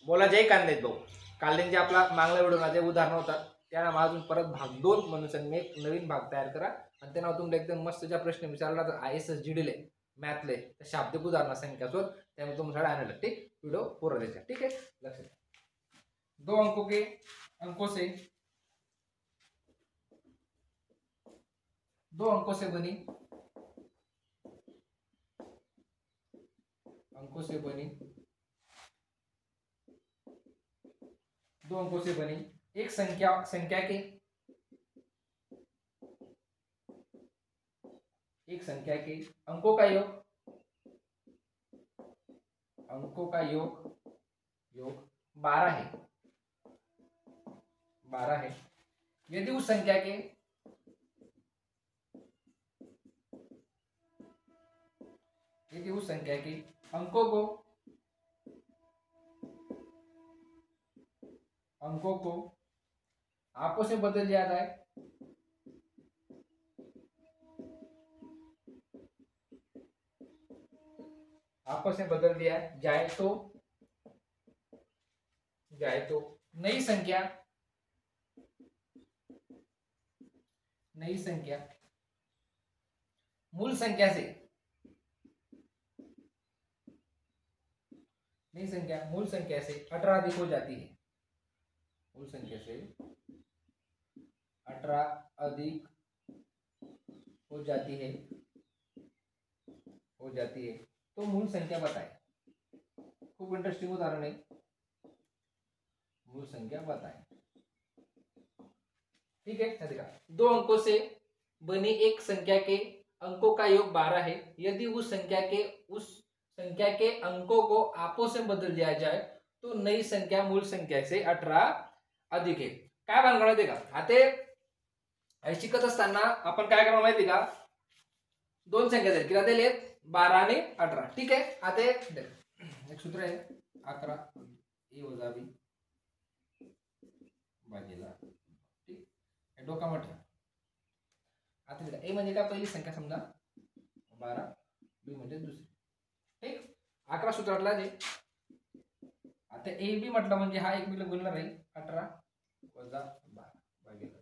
बोला जय कांदेत भाऊ. कांदेंचे आपला मागला व्हिडिओ जे उदाहरण होतात त्या अजून परत भाग 2 म्हणून मी एक नवीन भाग तयार करा आणि त्यांना तुम्ही एकदम मस्त ज्या प्रश्न विचारला तर ISSGD ले मॅथले शाब्दिक उदाहरण संख्या शोध त्यामुळे तुम्हाला एनालिटिक वीडियो पूरा देगा. ठीक है, लक्ष्य 2 अंकों से 2 अंकों से बनी 2 अंकों से बनी एक संख्या के अंकों का योग 12 है यदि उस संख्या के अंकों को आपस में बदल दिया जाए तो नई संख्या मूल संख्या से 18 अधिक हो जाती है. मूल संख्या से 18 अधिक हो जाती है तो मूल संख्या बताए. खूब इंटरेस्टिंग उदाहरण है. मूल संख्या बताए. ठीक है, देखा 2 अंकों से बनी एक संख्या के अंकों का योग 12 है यदि उस संख्या के अंकों को आपस में बदल दिया जाए तो नई संख्या मूल संख्या से 18 अधिक है. काय भानगड माहिती का? आता शिकत असताना आपण काय करायला माहिती का, 2 संख्या दिल्या किती दिलेत 12 आणि 18. ठीक आहे, आता एक सूत्र आहे 11 a वजा b भागिले. ठीक, हे डोकामध्ये ठेवा. आता बघा a म्हणजे काय पहिली संख्या समजा 12, b म्हणजे दुसरी. ठीक, 11 सूत्रातला जे आता a b म्हटलं म्हणजे हा एक मिनिट गुणला राहील 18 वजा 12 भागिले.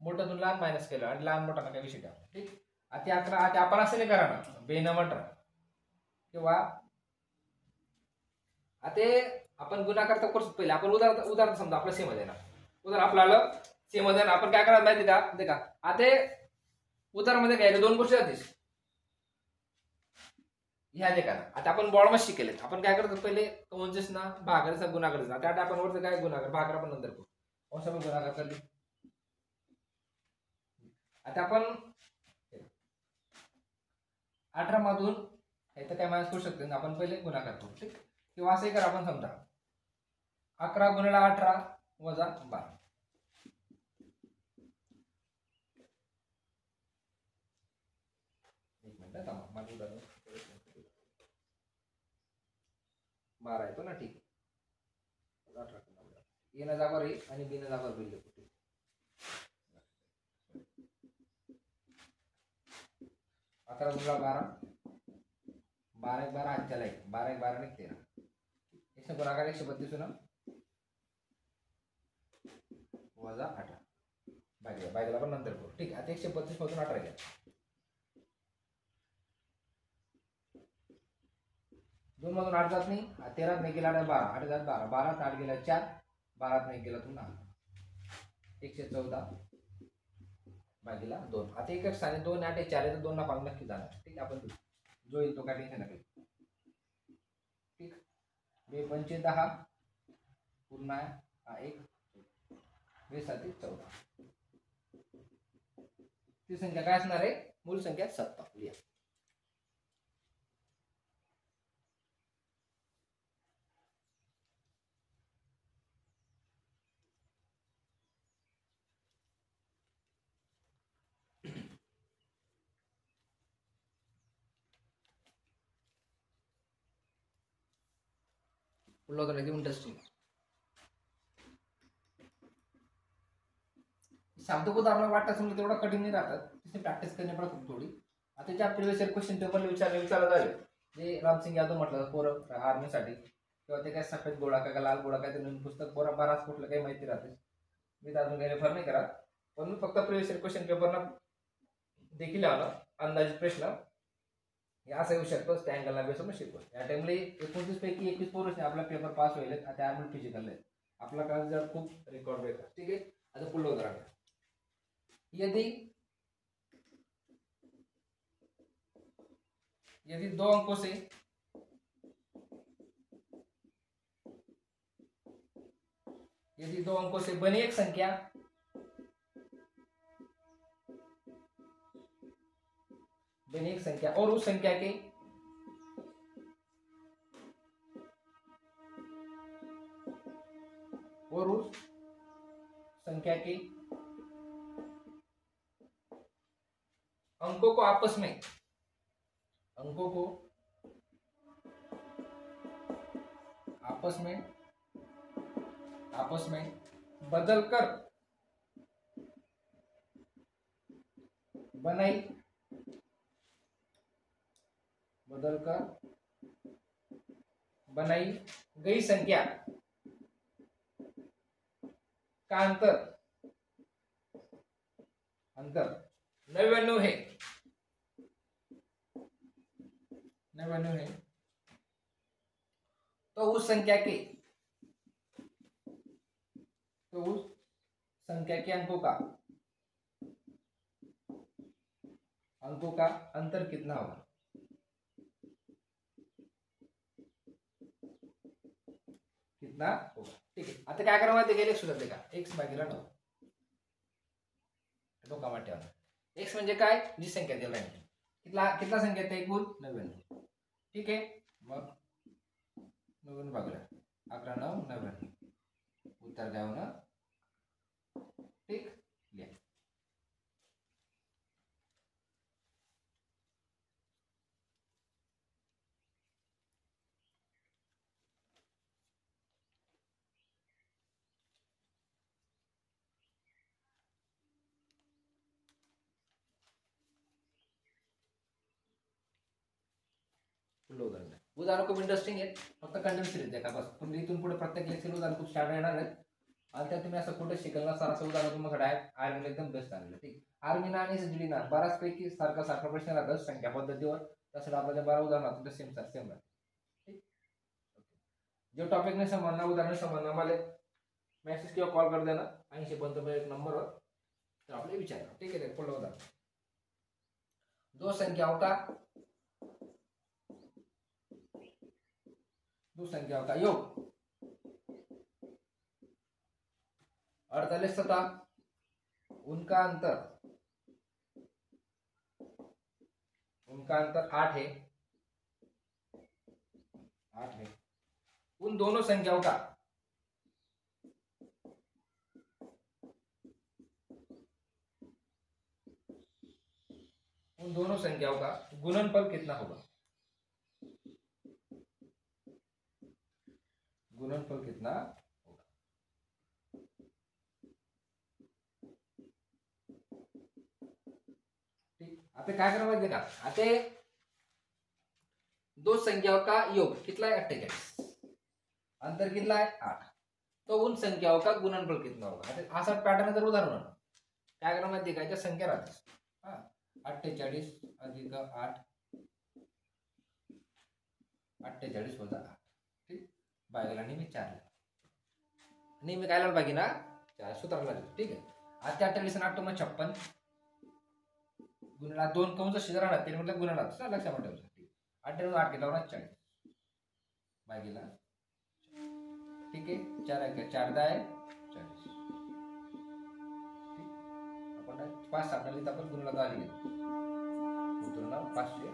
मोठ्यातून लहान मायनस केलं आणि लहान मोठा काय विषय ठेवला. ठीक, आता 11 आता आपण असं नाही करा ना 2 न 18 किंवा आता आपण गुणाकार तर करू पहिले आपण उदाहरण समजा आपलं सेम आहे ना, उदाहरण आपल्याला सेम आहे ना, आपण काय करायला माहिती का, देखा आता उदाहरणामध्ये काय 2 गोष्टी जातील ह्या देखा. आता आपण बॉर्ड मध्ये शिकले आपण काय करतो पहिले कंजेस ना भागाकाराचा गुणाकार ना, आता आपण वरचं काय गुणाकार भागाकार आपण नंतर करू. असं आपण गुणाकार करली. आता आपण 18 मधून इथं काय मायनस करू शकतो आपण पहिले गुणाकार करू. ठीक, किंवा असंही करा आपण समजा 11 गुणिले 18 वजा 12. एक मिनिट थांबा, माझं उदाहरण 12 येतो ना. ठीक, 18 ए ना जागा राहील आणि बी ना जागा राहील. 11 गुणिले 12 12 1 12 हातच्याला 12 1 12 आणि 13 इसमें गुणाकार 132 ना वजा 18 भागिले आपण नंतर करू. ठीक, आता 132 मधून 18 घ्या. 2 मधून 8 जात नाही, 13 नाही गेला 12 8 जात 12 12 8 गेला 4 12 नाही गेला पुन्हा 114 भागिले 2. आता एक साने 2 8 4 आहे तर 2 ना 5 नक्की जाणार. ठीक, आपण जो येईल तो काय टेन्शन नका. ठीक, 2 पंचे 10 पुन्हा 1 2 7 14. ती संख्या काय असणार आहे, मूल संख्या 17 लिहा. पुढला होता एकदम इंटरेस्टिंग. शाब्दिक उदाहरण वाटतं समजा तेवढा कठीण नाही राहतात, तिथे प्रॅक्टिस करणे पडतात थोडी. आता ज्या प्रिव्हियस इयर क्वेश्चन पेपरला विचारलं झाले जे रामसिंग यादव म्हटलं पोरं आर्मीसाठी किंवा ते काय सफेद गोळा का लाल गोळा काय, ते नवीन पुस्तक बराच कुठलं काही माहिती राहते. मी तर अजून काही रेफर नाही करा, पण मी फक्त प्रिव्हियस क्वेश्चन पेपरला देखील लावला अंदाजित प्रश्न हे असं येऊ शकतो. त्या अँगलला बेसून शिकवतो. या टाइमला 29 पैकी 21 पोरं आपला पेपर पास होईल. आता आम्ही फिजिकल आहे, आपला काल जर खूप रेकॉर्ड ब्रेकर. ठीक आहे, आता पुढलं उदाहरण. यदि 2 अंकों से बनी एक संख्या और उस संख्या के अंकों को आपस में बदलकर बनाई गई संख्या का अंतर 99 है। तो उस संख्या के अंकों का अंतर कितना होगा? ठीक आहे. आता काय करावं माहिती गेले सुद्धा का x भागिले 9 डोकामा ठेवा. x म्हणजे काय, जी संख्या दिली आहे. कितना संख्या आहे एकूण 99. ठीक आहे, मग 99 भागिले 11 9 99 उत्तर काय होणार? ठीक लिहा. उदाहरण खूप इंटरेस्टिंग आहे, फक्त कंटेंट सिरीज आहे का बस. पण इथून पुढे प्रत्येक लेक्चर उदाहरण खूप स्टार्ट येणार आहेत. आणि त्यात तुम्ही असं कुठे शिकल नसताना असं उदाहरण तुम्हाला डायरेक्ट आर्मीला एकदम बेस्ट आलेलं. ठीक, आर्मीना आणि एसजीडीना बऱ्याचपैकी सारखा प्रश्न राहतात संख्या पद्धतीवर. तसं आपल्याला 12 उदाहरण सेम राहते. ठीक, जो टॉपिक नहीं समझना, उदाहरण समझना, मला मेसेज किंवा कॉल कर देना 80 एक नंबरवर, तर आपले विचार. ठीक आहे, पुढलं उदाहरण. दो संख्याओं का योग 48 तथा उनका अंतर 8 है. उन दोनों संख्याओं का गुणनफल कितना होगा? आता काय करावं माहिती का, आता 2 संख्याओं का योग कितना है 48, अंतर कितना है 8. तो उन संख्याओं का गुणनफल कितना होगा? आता असा पॅटर्न जर उदाहरण काय करावं माहिती का, संख्या राहते 48 अधिक 8 48 वजा 8. ठीक, बायला नेहमी 4 नेहमी काय लावलं पाहिजे ना 4 सूत्राला. ठीक आहे, आता 48 आणि 8 मग 56 गुणिले 2 कंस शिजरा राहते म्हटलं गुणिले लक्षात ठेवायचं. 8 8 केला 40 भागिले. ठीक आहे, 4 4 10 40. आपण 5 सापडली तर आपण गुणिले 10 लिहिलं, उत्तर 500.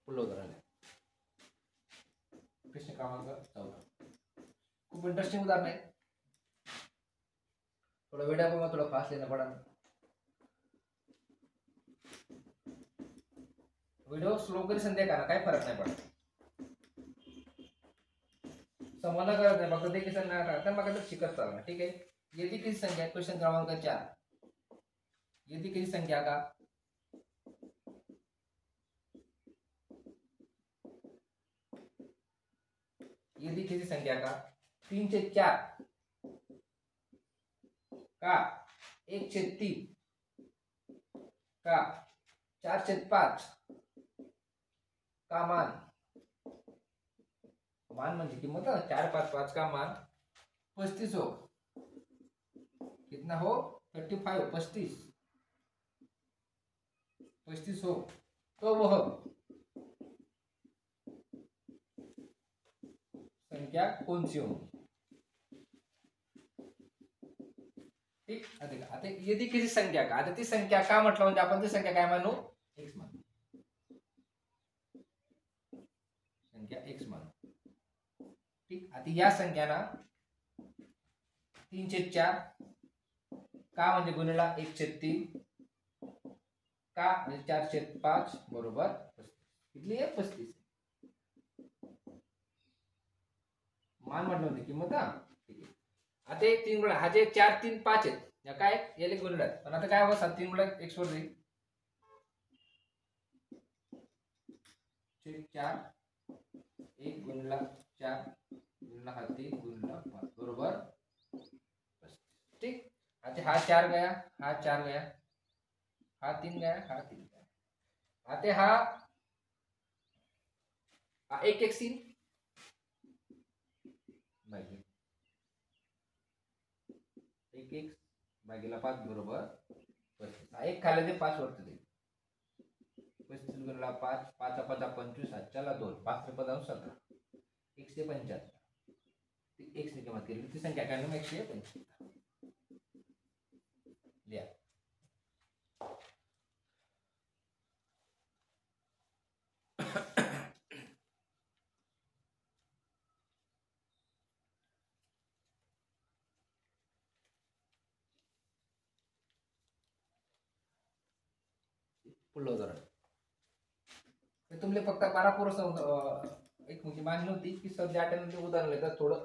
पुढलं उदाहरण आहे प्रश्न क्रमांक 14. खूप इंटरेस्टिंग उदाहरण आहे. थोड़ा वीडियो को मैं थोड़ा फास्ट लेना पड़ा. व्हिडिओ स्लो करी संध्या करा, काही फरक नाही पडत. संबंध करत नाही, फक्त देखील तर मग शिकत चालणार. ठीक आहे. यदि किसी संख्या, क्वेश्चन क्रमांक 4, यदि किसी संख्या का यदि किसी संख्या का 3/4 का 1/3 का 4/5 का मान म्हणजे किंमत 4/5 का मान 35 हो. कितना हो? 35 35 हो, तो वह संख्या कौन सी हो? ठीक. आता यदि किसी संख्या का, आता ती संख्या का म्हटलं म्हणजे आपण ती संख्या काय मानू? एक्स मानू. संख्या एक्स मानू. ठीक. आता या संख्याना 3/4 का म्हणजे गुणिला 1/3 का म्हणजे 4/5 बरोबर 35. किती आहे? 35. मान म्हटलं होते किंमत. ठीक आहे. आता 3 गुणिले हा जे 4 3 5 आहेत, या काय याले गुणिले. पण आता काय होतं? 3 गुणिले x वर जाईल 4 1 गुणिला 4 गुणिला हा 3 गुणिला 5 बरोबर 35. ठीक. आता हा 4 गया, हा 4 गया, हा 3 गया, हा 3 गया. आता हा 1 1 3 भागिले 1 1 भागिले 5 बरोबर 35. हा 1 खाली ते 5 वरती देईल. 35 गुणिला 5 5 5 25 7 2 5 5 17 175. x ने किंमत केली ती संख्या काय? 175 लिहा. पुढलं उदाहरण तुमले फक्त 12 पोरं एक म्हणजे मान्य होती की सध्या आठवण उदाहरण लिहितात. थोडं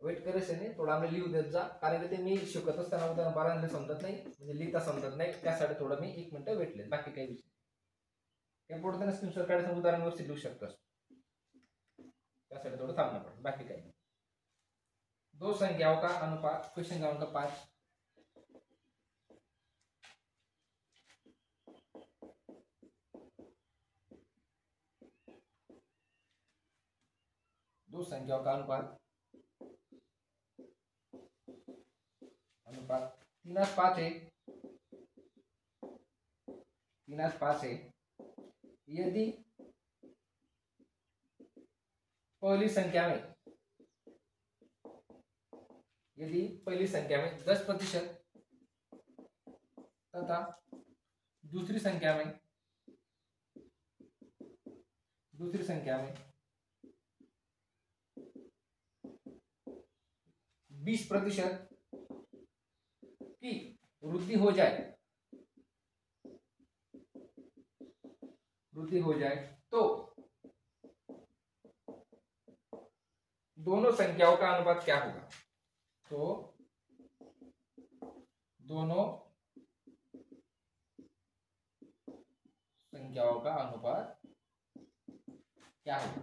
वेट करायचं नाही, थोडं आम्ही लिहू देत जा, कारण की ते मी शिकत असताना उदाहरण 12 समजत नाही, म्हणजे लिहिता समजत नाही, त्यासाठी थोडं मी 1 मिनिट वेट लिहित. बाकी काही विषय त्या पुढे स्क्रीनशॉट काढायचं, उदाहरण व्यवस्थित लिहू शकतोस, त्यासाठी थोडं थांबणं पडतं. बाकी काही नाही. दो संख्याओं का अनुपात, क्वेश्चन क्रमांक 5. दो संख्याओं का अनुपात 3/5 है. 3/5 है. यदि पहली संख्या में 10% तथा दूसरी संख्या में 20% की वृद्धि हो जाए तो दोनों संख्याओं का अनुपात क्या होगा? तो दोनों संख्याओं का अनुपात क्या होगा?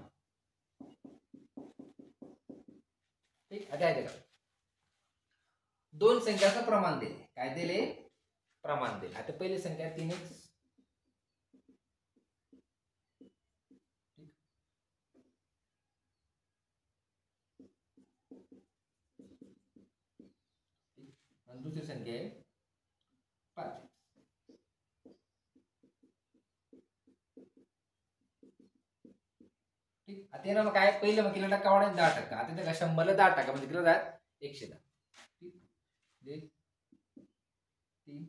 ठीक. आता आहे का दोन संख्याचं प्रमाण दिले. काय दिले? प्रमाण दिले. आता पहिली संख्या 3x, आणि दुसरी संख्या आहे 5. ठीक. आता ना मग काय पहिलं मग किलो टक्का वाढेल 10%. आता त्याला 100ला 10% म्हणजे किलो जात 110. ठीक. 3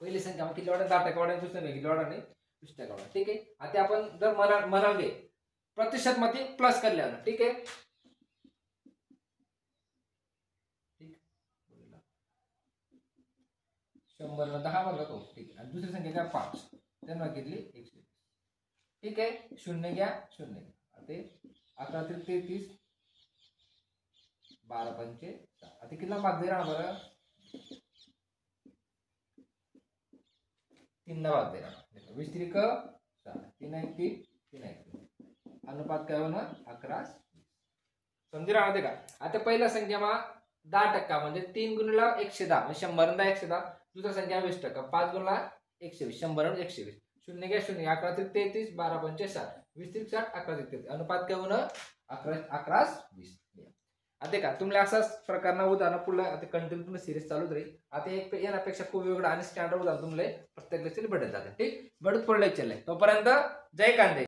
पहिली संख्या मग किती वाढेल? 10% वाढेल. दुसरी किती वाढेल? 20% वाढेल. ठीक आहे. आता आपण जर म्हणाले प्रतिशत मध्ये प्लस करल्यावर, ठीक आहे, ठीक. 100 10 मारला तो, ठीक आहे. आणि दुसरी संख्या घ्या 5, त्यांना घेतली 120. ठीक आहे, 0 घ्या 0 घ्या. ते 11 3 33 12 पंचे 6. आता किती भाग दे राहणार बरं, 3 भाग दे राहणार. 20 त्रिक 6, 3 1 3 3 1 3. अनुपात काय होणार 11 समजी राहते का. आता पहिल्या संख्या 10% म्हणजे 3 गुणिला 110 म्हणजे 100 आणि 110. दुसऱ्या संख्या 20%, 5 गुणिला 120 100 आणि 120. 0 घ्या 0, 11 त्रिक 33 12 पंचे 60, 20 त्रिक 60 11 त्रिक 33. अनुपात काय होणार 11 20. आता का तुम्हाला असाच प्रकारना उदाहरण पुढे आता कंटिन्यू तुम्ही सिरीज चालूच राहील. आता एक यापेक्षा खूप वेगळं आणि स्टँडर्ड उदाहरण तुम्हाला प्रत्येक लेक्चर भेटत जाते. ठीक, भेटत पुढे लेक्चरला. तोपर्यंत जय कांदे.